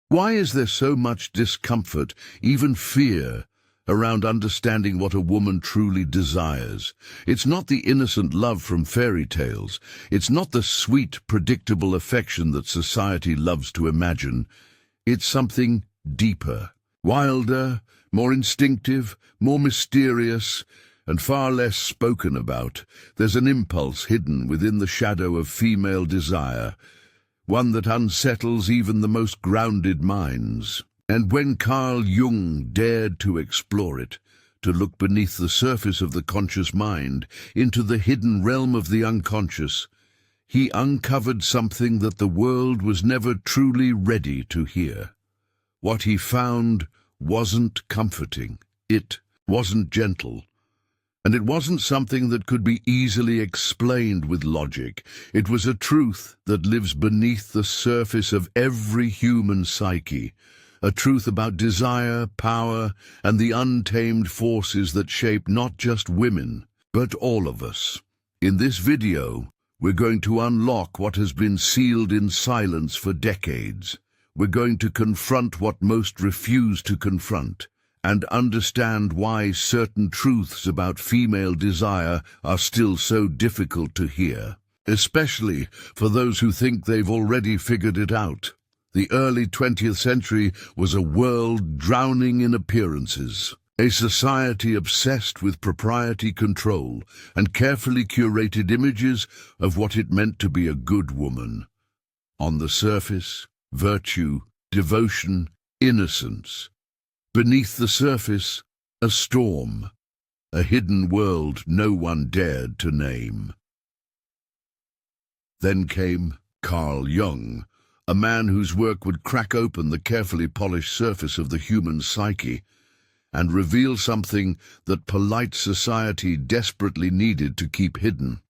Why is there so much discomfort, even fear, around understanding what a woman truly desires? It's not the innocent love from fairy tales. It's not the sweet, predictable affection that society loves to imagine. It's something deeper, wilder, more instinctive, more mysterious, and far less spoken about. There's an impulse hidden within the shadow of female desire, one that unsettles even the most grounded minds. And when Carl Jung dared to explore it, to look beneath the surface of the conscious mind, into the hidden realm of the unconscious, he uncovered something that the world was never truly ready to hear. What he found wasn't comforting, it wasn't gentle, and it wasn't something that could be easily explained with logic. It was a truth that lives beneath the surface of every human psyche, a truth about desire, power, and the untamed forces that shape not just women, but all of us. In this video, we're going to unlock what has been sealed in silence for decades. We're going to confront what most refuse to confront, and understand why certain truths about female desire are still so difficult to hear, especially for those who think they've already figured it out. The early 20th century was a world drowning in appearances, a society obsessed with propriety, control, and carefully curated images of what it meant to be a good woman. On the surface, virtue, devotion, innocence. Beneath the surface, a storm, a hidden world no one dared to name. Then came Carl Jung, a man whose work would crack open the carefully polished surface of the human psyche and reveal something that polite society desperately needed to keep hidden.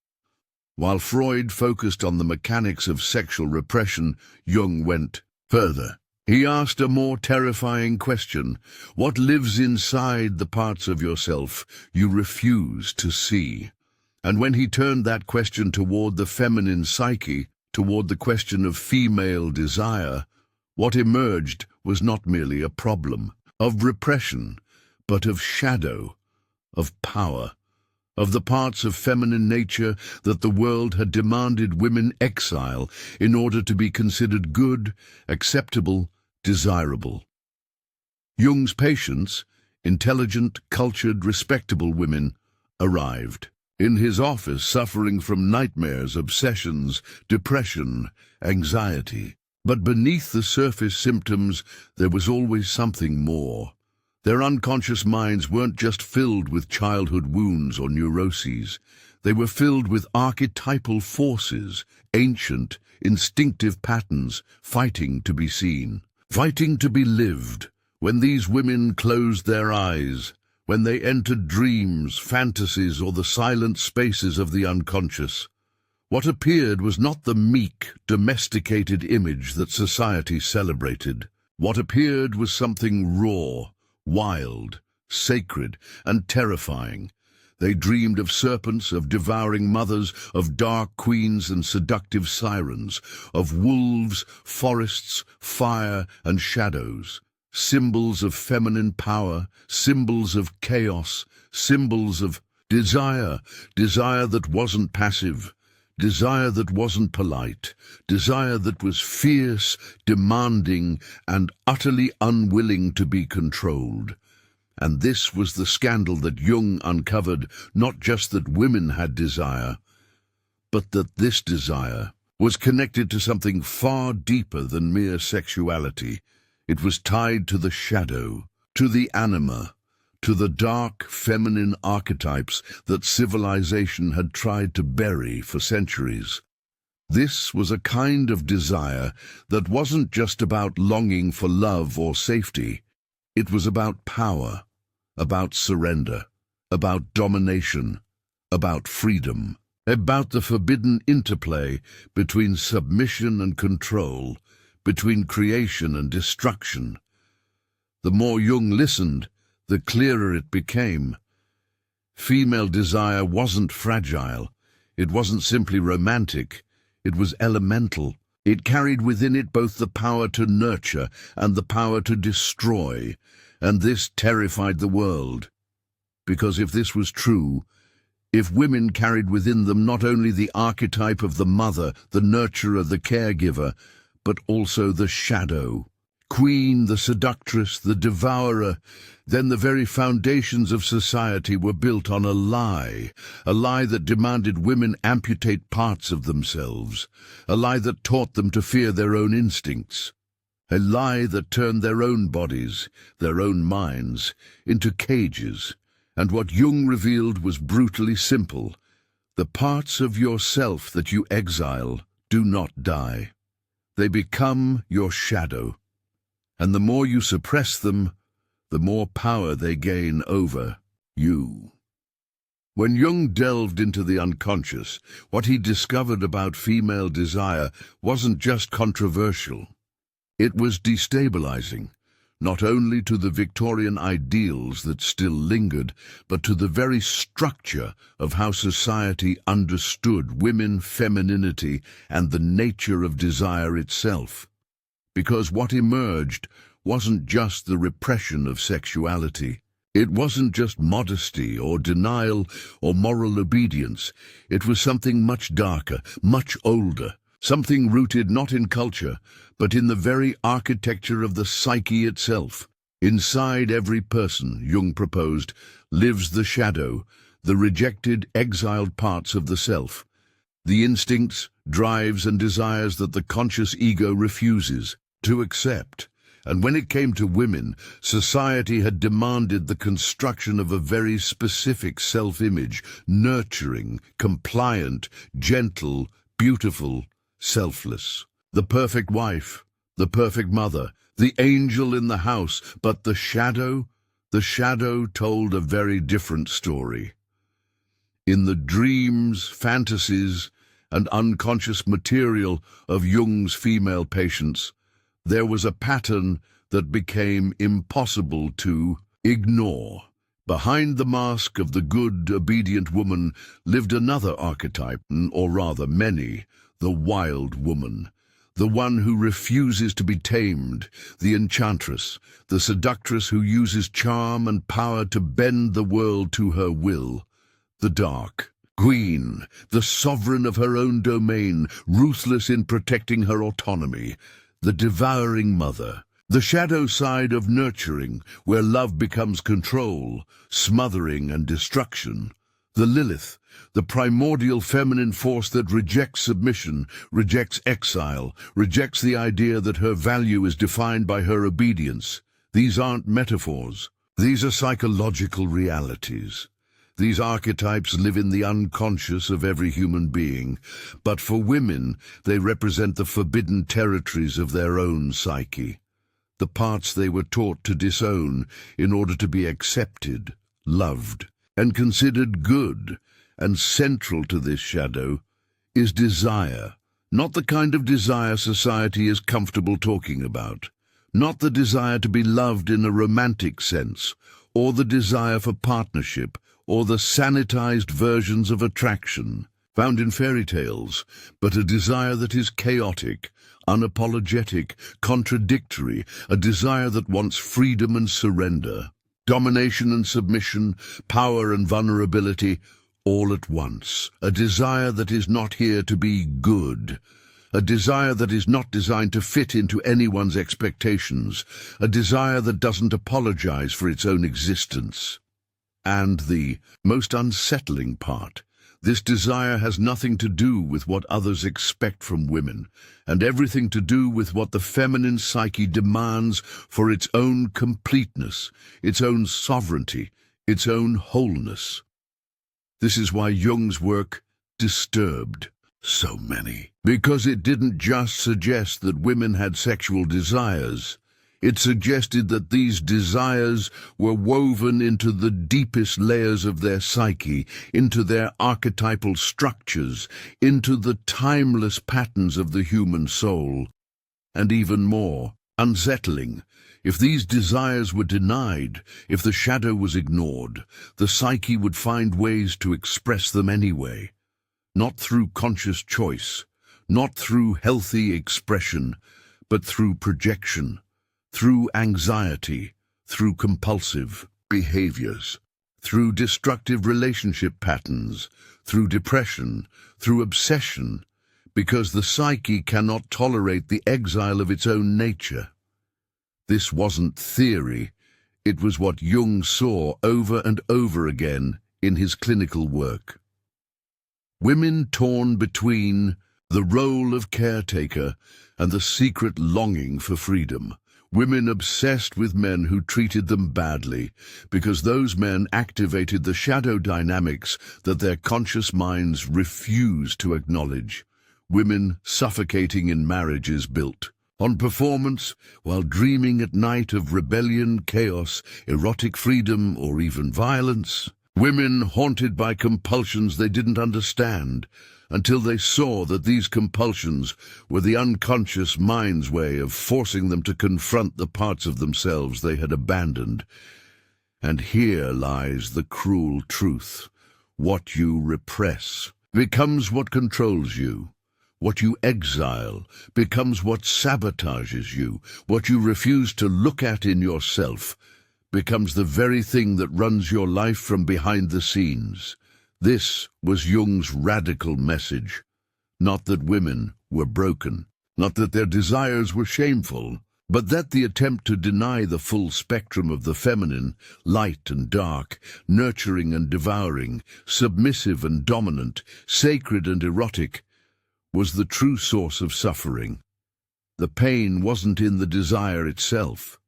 While Freud focused on the mechanics of sexual repression, Jung went further. He asked a more terrifying question: what lives inside the parts of yourself you refuse to see? And when he turned that question toward the feminine psyche, toward the question of female desire, what emerged was not merely a problem of repression, but of shadow, of power, of the parts of feminine nature that the world had demanded women exile in order to be considered good, acceptable, desirable. Jung's patients, intelligent, cultured, respectable women, arrived. In his office, suffering from nightmares, obsessions, depression, anxiety. But beneath the surface symptoms, there was always something more. Their unconscious minds weren't just filled with childhood wounds or neuroses. They were filled with archetypal forces, ancient, instinctive patterns, fighting to be seen, fighting to be lived. When these women closed their eyes, when they entered dreams, fantasies, or the silent spaces of the unconscious, what appeared was not the meek, domesticated image that society celebrated. What appeared was something raw, wild, sacred, and terrifying. They dreamed of serpents, of devouring mothers, of dark queens and seductive sirens, of wolves, forests, fire, and shadows. Symbols of feminine power, symbols of chaos, symbols of desire, desire that wasn't passive, desire that wasn't polite, desire that was fierce, demanding, and utterly unwilling to be controlled. And this was the scandal that Jung uncovered, not just that women had desire, but that this desire was connected to something far deeper than mere sexuality. It was tied to the shadow, to the anima, to the dark feminine archetypes that civilization had tried to bury for centuries. This was a kind of desire that wasn't just about longing for love or safety. It was about power, about surrender, about domination, about freedom, about the forbidden interplay between submission and control, between creation and destruction. The more Jung listened, the clearer it became. Female desire wasn't fragile. It wasn't simply romantic. It was elemental, It carried within it both the power to nurture and the power to destroy, and this terrified the world. Because if this was true, if women carried within them not only the archetype of the mother, the nurturer, the caregiver, but also the shadow, queen, the seductress, the devourer, then the very foundations of society were built on a lie that demanded women amputate parts of themselves, a lie that taught them to fear their own instincts, a lie that turned their own bodies, their own minds, into cages. And what Jung revealed was brutally simple. The parts of yourself that you exile do not die. They become your shadow. And the more you suppress them, the more power they gain over you. When Jung delved into the unconscious, what he discovered about female desire wasn't just controversial. It was destabilizing, not only to the Victorian ideals that still lingered, but to the very structure of how society understood women, femininity, and the nature of desire itself. Because what emerged wasn't just the repression of sexuality. It wasn't just modesty or denial or moral obedience. It was something much darker, much older, something rooted not in culture, but in the very architecture of the psyche itself. Inside every person, Jung proposed, lives the shadow, the rejected, exiled parts of the self, the instincts, drives, and desires that the conscious ego refuses to accept. And when it came to women, society had demanded the construction of a very specific self-image, nurturing, compliant, gentle, beautiful, selfless. The perfect wife, the perfect mother, the angel in the house, but the shadow told a very different story. In the dreams, fantasies, and unconscious material of Jung's female patients, there was a pattern that became impossible to ignore. Behind the mask of the good, obedient woman lived another archetype, or rather many, the wild woman, the one who refuses to be tamed, the enchantress, the seductress who uses charm and power to bend the world to her will, the dark queen, the sovereign of her own domain, ruthless in protecting her autonomy, the devouring mother, the shadow side of nurturing, where love becomes control, smothering and destruction, the Lilith, the primordial feminine force that rejects submission, rejects exile, rejects the idea that her value is defined by her obedience. These aren't metaphors. These are psychological realities. These archetypes live in the unconscious of every human being, but for women, they represent the forbidden territories of their own psyche, the parts they were taught to disown in order to be accepted, loved, and considered good. And central to this shadow is desire, not the kind of desire society is comfortable talking about, not the desire to be loved in a romantic sense, or the desire for partnership, or the sanitized versions of attraction found in fairy tales, but a desire that is chaotic, unapologetic, contradictory, a desire that wants freedom and surrender, domination and submission, power and vulnerability, all at once, a desire that is not here to be good, a desire that is not designed to fit into anyone's expectations, a desire that doesn't apologize for its own existence. And the most unsettling part, this desire has nothing to do with what others expect from women, and everything to do with what the feminine psyche demands for its own completeness, its own sovereignty, its own wholeness. This is why Jung's work disturbed so many, because it didn't just suggest that women had sexual desires. It suggested that these desires were woven into the deepest layers of their psyche, into their archetypal structures, into the timeless patterns of the human soul. And even more unsettling, if these desires were denied, if the shadow was ignored, the psyche would find ways to express them anyway, not through conscious choice, not through healthy expression, but through projection, through anxiety, through compulsive behaviors, through destructive relationship patterns, through depression, through obsession, because the psyche cannot tolerate the exile of its own nature. This wasn't theory, it was what Jung saw over and over again in his clinical work. Women torn between the role of caretaker and the secret longing for freedom. Women obsessed with men who treated them badly, because those men activated the shadow dynamics that their conscious minds refused to acknowledge. Women suffocating in marriages built on performance, while dreaming at night of rebellion, chaos, erotic freedom, or even violence. Women haunted by compulsions they didn't understand, until they saw that these compulsions were the unconscious mind's way of forcing them to confront the parts of themselves they had abandoned. And here lies the cruel truth. What you repress becomes what controls you. What you exile becomes what sabotages you. What you refuse to look at in yourself becomes the very thing that runs your life from behind the scenes. This was Jung's radical message. Not that women were broken, not that their desires were shameful, but that the attempt to deny the full spectrum of the feminine, light and dark, nurturing and devouring, submissive and dominant, sacred and erotic, was the true source of suffering. The pain wasn't in the desire itself.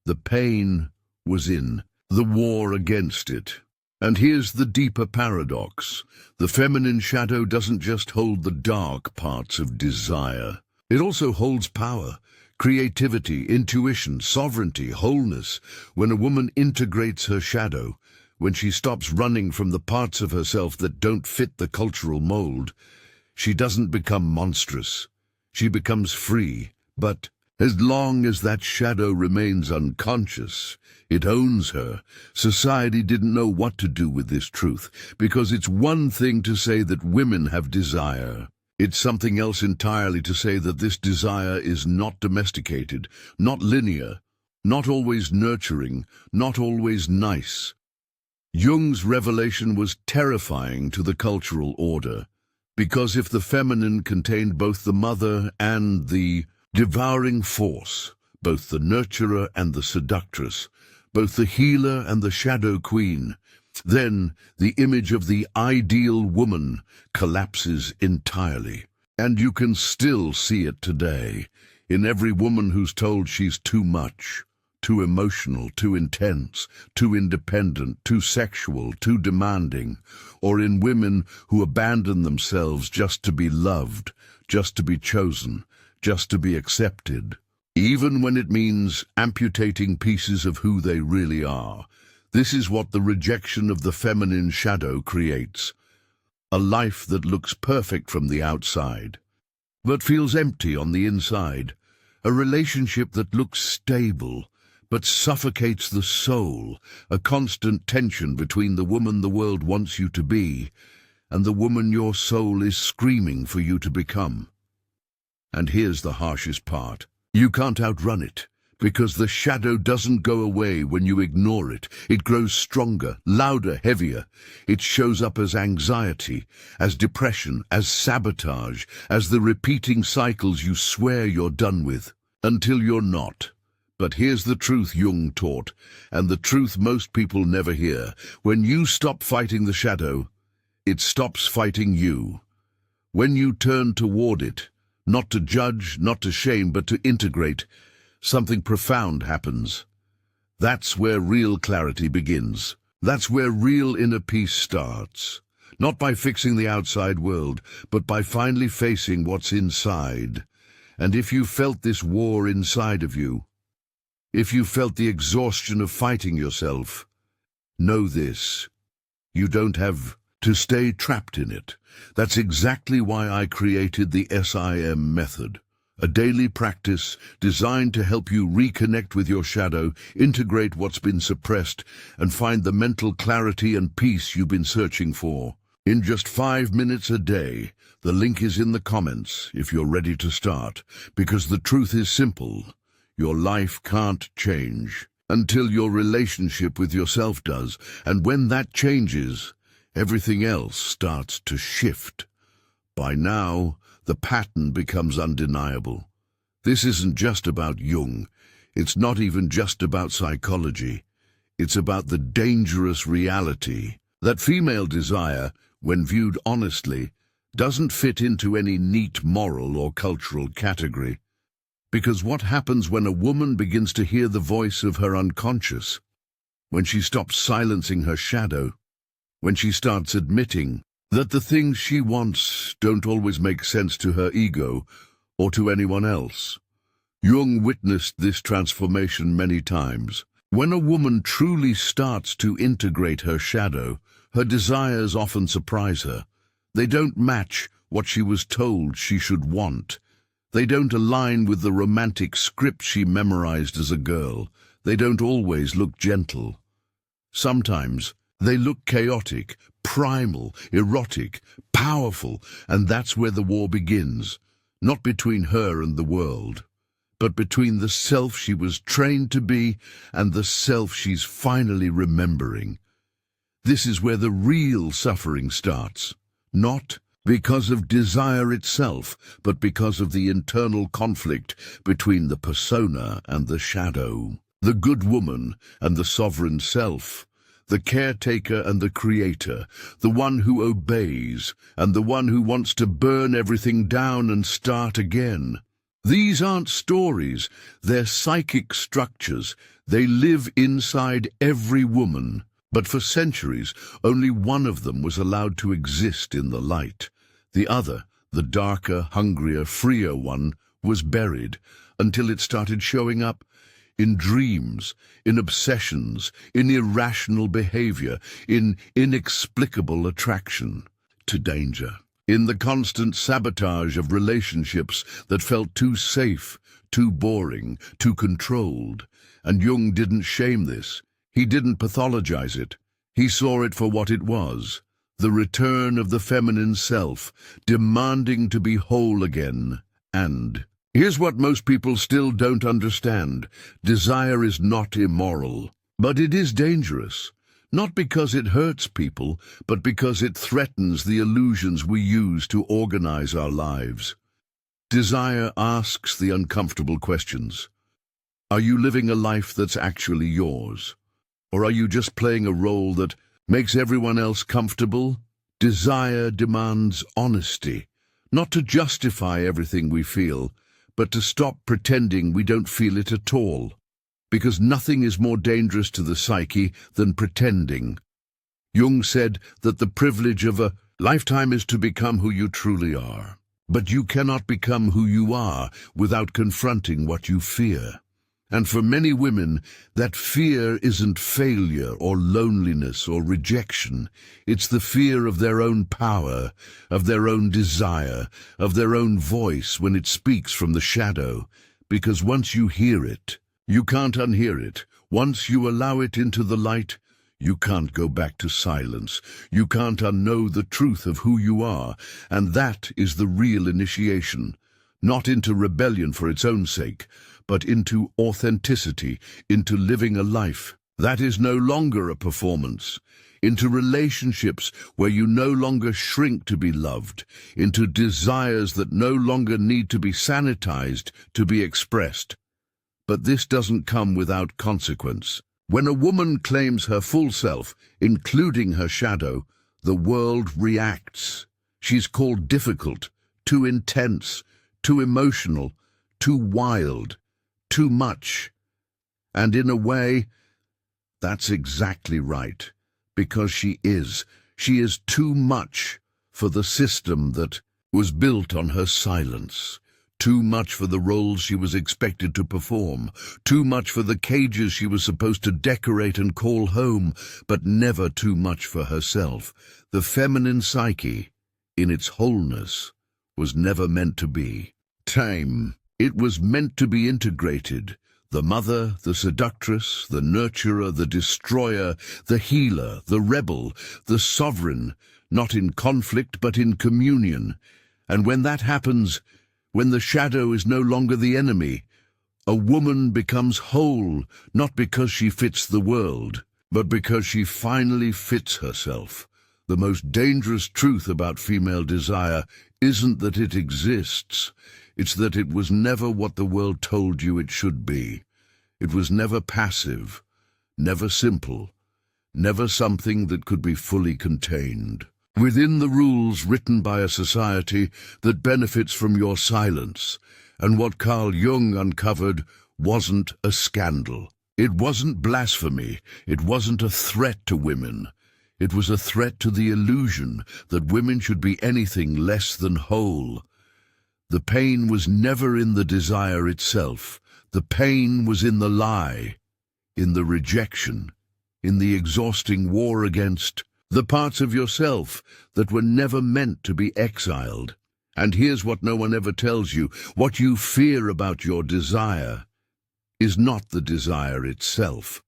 The pain was in the war against it. And here's the deeper paradox. The feminine shadow doesn't just hold the dark parts of desire. It also holds power, creativity, intuition, sovereignty, wholeness. When a woman integrates her shadow, when she stops running from the parts of herself that don't fit the cultural mold, she doesn't become monstrous. She becomes free. But as long as that shadow remains unconscious, it owns her. Society didn't know what to do with this truth, because it's one thing to say that women have desire. It's something else entirely to say that this desire is not domesticated, not linear, not always nurturing, not always nice. Jung's revelation was terrifying to the cultural order, because if the feminine contained both the mother and the devouring force, both the nurturer and the seductress, both the healer and the shadow queen, then the image of the ideal woman collapses entirely. And you can still see it today, in every woman who's told she's too much, too emotional, too intense, too independent, too sexual, too demanding, or in women who abandon themselves just to be loved, just to be chosen, just to be accepted, even when it means amputating pieces of who they really are. This is what the rejection of the feminine shadow creates. A life that looks perfect from the outside, but feels empty on the inside. A relationship that looks stable, but suffocates the soul. A constant tension between the woman the world wants you to be and the woman your soul is screaming for you to become. And here's the harshest part. You can't outrun it, because the shadow doesn't go away when you ignore it. It grows stronger, louder, heavier. It shows up as anxiety, as depression, as sabotage, as the repeating cycles you swear you're done with, until you're not. But here's the truth Jung taught, and the truth most people never hear. When you stop fighting the shadow, it stops fighting you. When you turn toward it, not to judge, not to shame, but to integrate, something profound happens. That's where real clarity begins. That's where real inner peace starts. Not by fixing the outside world, but by finally facing what's inside. And if you felt this war inside of you, if you felt the exhaustion of fighting yourself, know this: you don't have to stay trapped in it. That's exactly why I created the SIM method, a daily practice designed to help you reconnect with your shadow, integrate what's been suppressed, and find the mental clarity and peace you've been searching for. in just 5 minutes a day. The link is in the comments if you're ready to start, because the truth is simple. Your life can't change until your relationship with yourself does, and when that changes, everything else starts to shift. By now, the pattern becomes undeniable. This isn't just about Jung. It's not even just about psychology. It's about the dangerous reality that female desire, when viewed honestly, doesn't fit into any neat moral or cultural category. Because what happens when a woman begins to hear the voice of her unconscious? When she stops silencing her shadow? When she starts admitting that the things she wants don't always make sense to her ego or to anyone else? Jung witnessed this transformation many times. When a woman truly starts to integrate her shadow, her desires often surprise her. They don't match what she was told she should want. They don't align with the romantic script she memorized as a girl. They don't always look gentle. Sometimes they look chaotic, primal, erotic, powerful, and that's where the war begins. Not between her and the world, but between the self she was trained to be and the self she's finally remembering. This is where the real suffering starts. Not because of desire itself, but because of the internal conflict between the persona and the shadow, the good woman and the sovereign self, the caretaker and the creator, the one who obeys and the one who wants to burn everything down and start again. These aren't stories, they're psychic structures. They live inside every woman. But for centuries, only one of them was allowed to exist in the light. The other, the darker, hungrier, freer one, was buried until it started showing up in dreams, in obsessions, in irrational behavior, in inexplicable attraction to danger, in the constant sabotage of relationships that felt too safe, too boring, too controlled. And Jung didn't shame this. He didn't pathologize it. He saw it for what it was, the return of the feminine self, demanding to be whole again. And here's what most people still don't understand. Desire is not immoral, but it is dangerous. Not because it hurts people, but because it threatens the illusions we use to organize our lives. Desire asks the uncomfortable questions. Are you living a life that's actually yours? Or are you just playing a role that makes everyone else comfortable? Desire demands honesty, not to justify everything we feel, but to stop pretending we don't feel it at all. Because nothing is more dangerous to the psyche than pretending. Jung said that the privilege of a lifetime is to become who you truly are. But you cannot become who you are without confronting what you fear. And for many women, that fear isn't failure or loneliness or rejection. It's the fear of their own power, of their own desire, of their own voice when it speaks from the shadow. Because once you hear it, you can't unhear it. Once you allow it into the light, you can't go back to silence. You can't unknow the truth of who you are. And that is the real initiation. Not into rebellion for its own sake, but into authenticity, into living a life that is no longer a performance, into relationships where you no longer shrink to be loved, into desires that no longer need to be sanitized to be expressed. But this doesn't come without consequence. When a woman claims her full self, including her shadow, the world reacts. She's called difficult, too intense, too emotional, too wild, too much. And in a way, that's exactly right, because she is too much for the system that was built on her silence, too much for the roles she was expected to perform, too much for the cages she was supposed to decorate and call home, but never too much for herself. The feminine psyche, in its wholeness, was never meant to be tame. It was meant to be integrated. The mother, the seductress, the nurturer, the destroyer, the healer, the rebel, the sovereign, not in conflict but in communion. And when that happens, when the shadow is no longer the enemy, a woman becomes whole, not because she fits the world, but because she finally fits herself. The most dangerous truth about female desire isn't that it exists, it's that it was never what the world told you it should be. It was never passive, never simple, never something that could be fully contained within the rules written by a society that benefits from your silence. And what Carl Jung uncovered wasn't a scandal. It wasn't blasphemy. It wasn't a threat to women. It was a threat to the illusion that women should be anything less than whole. The pain was never in the desire itself. The pain was in the lie, in the rejection, in the exhausting war against the parts of yourself that were never meant to be exiled. And here's what no one ever tells you. What you fear about your desire is not the desire itself.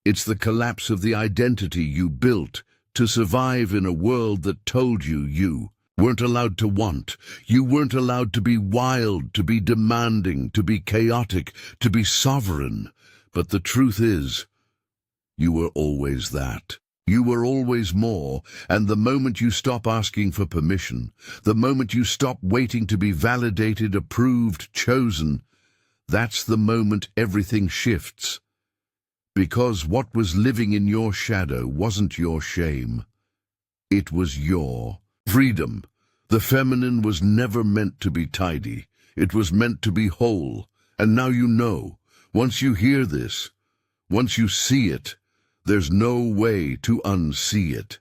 It's the collapse of the identity you built to survive in a world that told you you weren't allowed to want. You weren't allowed to be wild, to be demanding, to be chaotic, to be sovereign. But the truth is, you were always that. You were always more, and the moment you stop asking for permission, the moment you stop waiting to be validated, approved, chosen, that's the moment everything shifts. Because what was living in your shadow wasn't your shame. It was your freedom. The feminine was never meant to be tidy. It was meant to be whole. And now you know. Once you hear this, once you see it, there's no way to unsee it.